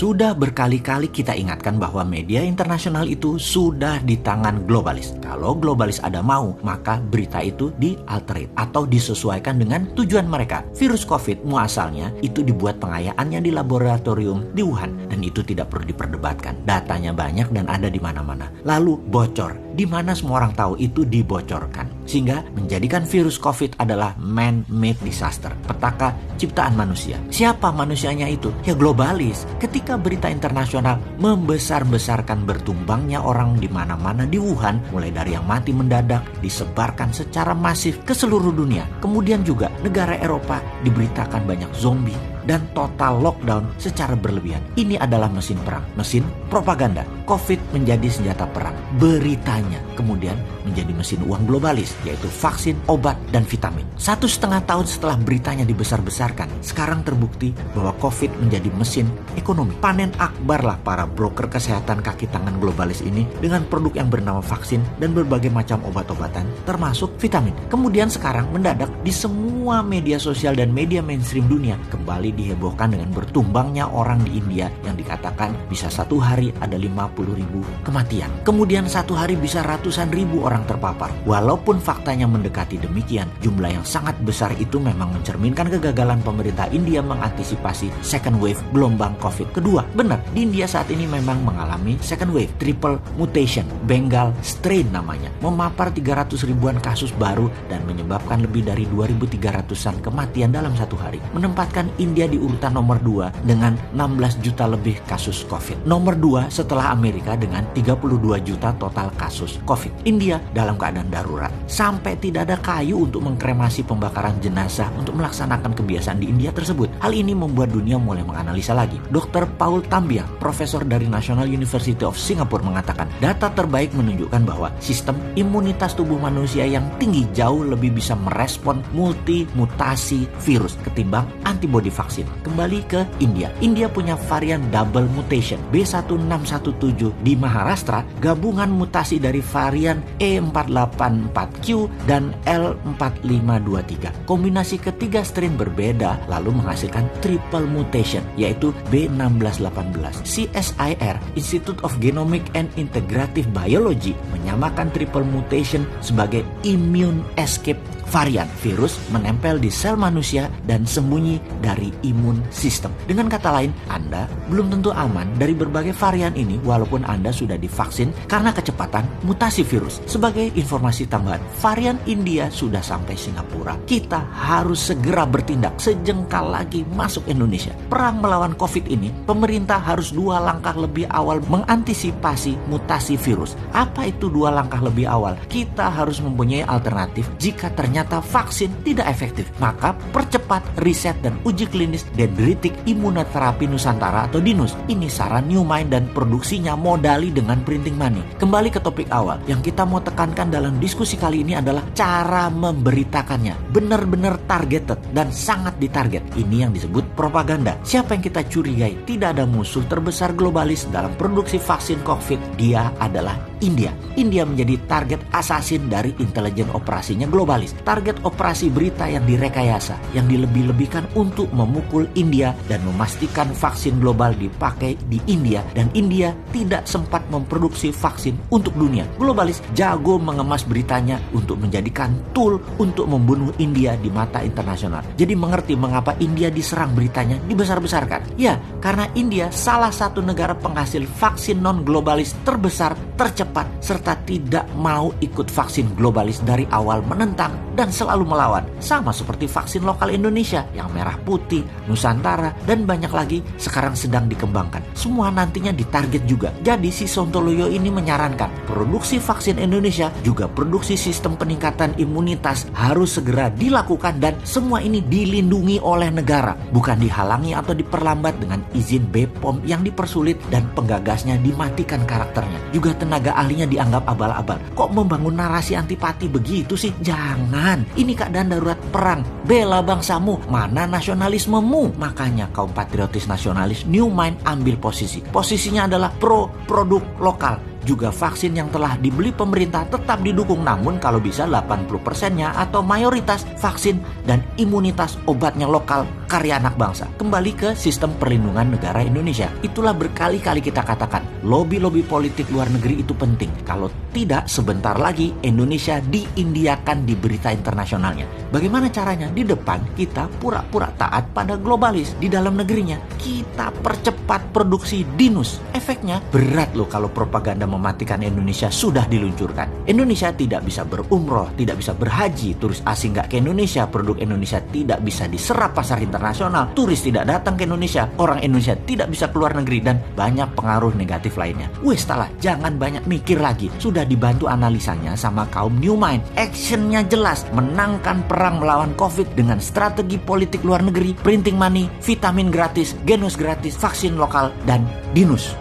Sudah berkali-kali kita ingatkan bahwa media internasional itu sudah di tangan globalis. Kalau globalis ada mau, maka berita itu di-alterate atau disesuaikan dengan tujuan mereka. Virus COVID muasalnya itu dibuat pengayaannya di laboratorium di Wuhan, dan itu tidak perlu diperdebatkan. Datanya banyak dan ada di mana-mana. Lalu bocor, di mana semua orang tahu itu dibocorkan, sehingga menjadikan virus COVID adalah man-made disaster, petaka ciptaan manusia. Siapa manusianya itu? Ya globalis. Ketika berita internasional membesar-besarkan bertumbangnya orang di mana-mana di Wuhan, mulai dari yang mati mendadak disebarkan secara masif ke seluruh dunia. Kemudian juga negara Eropa diberitakan banyak zombie dan total lockdown secara berlebihan. Ini adalah mesin perang, mesin propaganda. COVID menjadi senjata perang, beritanya kemudian menjadi mesin uang globalis, yaitu vaksin, obat, dan vitamin. 1,5 tahun setelah beritanya dibesar-besarkan, sekarang terbukti bahwa COVID menjadi mesin ekonomi. Panen akbar lah para broker kesehatan kaki tangan globalis ini dengan produk yang bernama vaksin dan berbagai macam obat-obatan, termasuk vitamin. Kemudian sekarang mendadak di semua media sosial dan media mainstream dunia kembali dihebohkan dengan bertumbangnya orang di India yang dikatakan bisa satu hari ada 50.000 kematian. Kemudian satu hari bisa ratusan ribu orang terpapar. Walaupun faktanya mendekati demikian, jumlah yang sangat besar itu memang mencerminkan kegagalan pemerintah India mengantisipasi second wave gelombang COVID kedua. Benar, di India saat ini memang mengalami second wave, triple mutation, Bengal strain namanya, memapar 300 ribuan kasus baru dan menyebabkan lebih dari 2.300-an kematian dalam satu hari, menempatkan India di urutan nomor 2 dengan 16 juta lebih kasus COVID. Nomor 2 setelah Amerika dengan 32 juta total kasus COVID. India dalam keadaan darurat. Sampai tidak ada kayu untuk mengkremasi pembakaran jenazah untuk melaksanakan kebiasaan di India tersebut. Hal ini membuat dunia mulai menganalisa lagi. Dr. Paul Tambiah, profesor dari National University of Singapore mengatakan, data terbaik menunjukkan bahwa sistem imunitas tubuh manusia yang tinggi jauh lebih bisa merespon multi-mutasi virus ketimbang antibodi vaksin. Kembali ke India. India punya varian double mutation B1617 di Maharashtra, gabungan mutasi dari varian E484Q dan L4523. Kombinasi ketiga strain berbeda lalu menghasilkan triple mutation, yaitu B1618. CSIR, Institute of Genomic and Integrative Biology, menyamakan triple mutation sebagai immune escape varian. Virus menempel di sel manusia dan sembunyi dari imun sistem. Dengan kata lain, Anda belum tentu aman dari berbagai varian ini walaupun Anda sudah divaksin karena kecepatan mutasi virus. Sebagai informasi tambahan, varian India sudah sampai Singapura. Kita harus segera bertindak sejengkal lagi masuk Indonesia. Perang melawan COVID ini, pemerintah harus 2 langkah lebih awal mengantisipasi mutasi virus. Apa itu 2 langkah lebih awal? Kita harus mempunyai alternatif jika ternyata vaksin tidak efektif. Maka percepat riset dan uji klinis dendritik imunoterapi Nusantara atau DINUS. Ini saran New Mind dan produksinya modali dengan printing money. Kembali ke topik awal, yang kita mau tekankan dalam diskusi kali ini adalah cara memberitakannya. Benar-benar targeted dan sangat ditarget. Ini yang disebut propaganda. Siapa yang kita curigai? Tidak ada musuh terbesar globalis dalam produksi vaksin COVID. Dia adalah India. India menjadi target assassin dari intelijen operasinya globalis. Target operasi berita yang direkayasa, yang dilebih-lebihkan untuk memukul India dan memastikan vaksin global dipakai di India, dan India tidak sempat memproduksi vaksin untuk dunia. Globalis jago mengemas beritanya untuk menjadikan tool untuk membunuh India di mata internasional. Jadi mengerti mengapa India diserang beritanya dibesar-besarkan. Ya, karena India salah satu negara penghasil vaksin non-globalis terbesar, tercepat, serta tidak mau ikut vaksin globalis dari awal, menentang dan selalu melawan. Sama seperti vaksin lokal Indonesia yang merah putih, Nusantara, dan banyak lagi sekarang sedang dikembangkan. Semua nantinya ditarget juga. Jadi si Sontoloyo ini menyarankan produksi vaksin Indonesia juga produksi sistem peningkatan imunitas harus segera dilakukan, dan semua ini dilindungi oleh negara, bukan dihalangi atau diperlambat dengan izin BPOM yang dipersulit dan penggagasnya dimatikan karakternya. Juga tenaga ahlinya dianggap abal-abal. Kok membangun narasi antipati begitu sih? Jangan. Ini keadaan darurat perang. Bela bangsamu. Mana nasionalismemu? Makanya kaum patriotis nasionalis New Mind ambil posisi. Posisinya adalah pro produk lokal. juga vaksin yang telah dibeli pemerintah tetap didukung, namun kalau bisa 80%-nya atau mayoritas vaksin dan imunitas obatnya lokal karya anak bangsa. Kembali ke sistem perlindungan negara Indonesia. Itulah berkali-kali kita katakan, lobby-lobby politik luar negeri itu penting. Kalau tidak, sebentar lagi Indonesia diindiakan di berita internasionalnya. Bagaimana caranya? Di depan kita pura-pura taat pada globalis. Di dalam negerinya kita percepat produksi dinus. Efeknya berat loh kalau propaganda mematikan Indonesia sudah diluncurkan. Indonesia tidak bisa berumroh, tidak bisa berhaji, turis asing nggak ke Indonesia, produk Indonesia tidak bisa diserap pasar internasional, turis tidak datang ke Indonesia, orang Indonesia tidak bisa keluar negeri, dan banyak pengaruh negatif lainnya. Salah, jangan banyak mikir lagi. Sudah dibantu analisanya sama kaum New Mind. Actionnya jelas, menangkan perang melawan COVID dengan strategi politik luar negeri, printing money, vitamin gratis, genus gratis, vaksin lokal, dan dinus.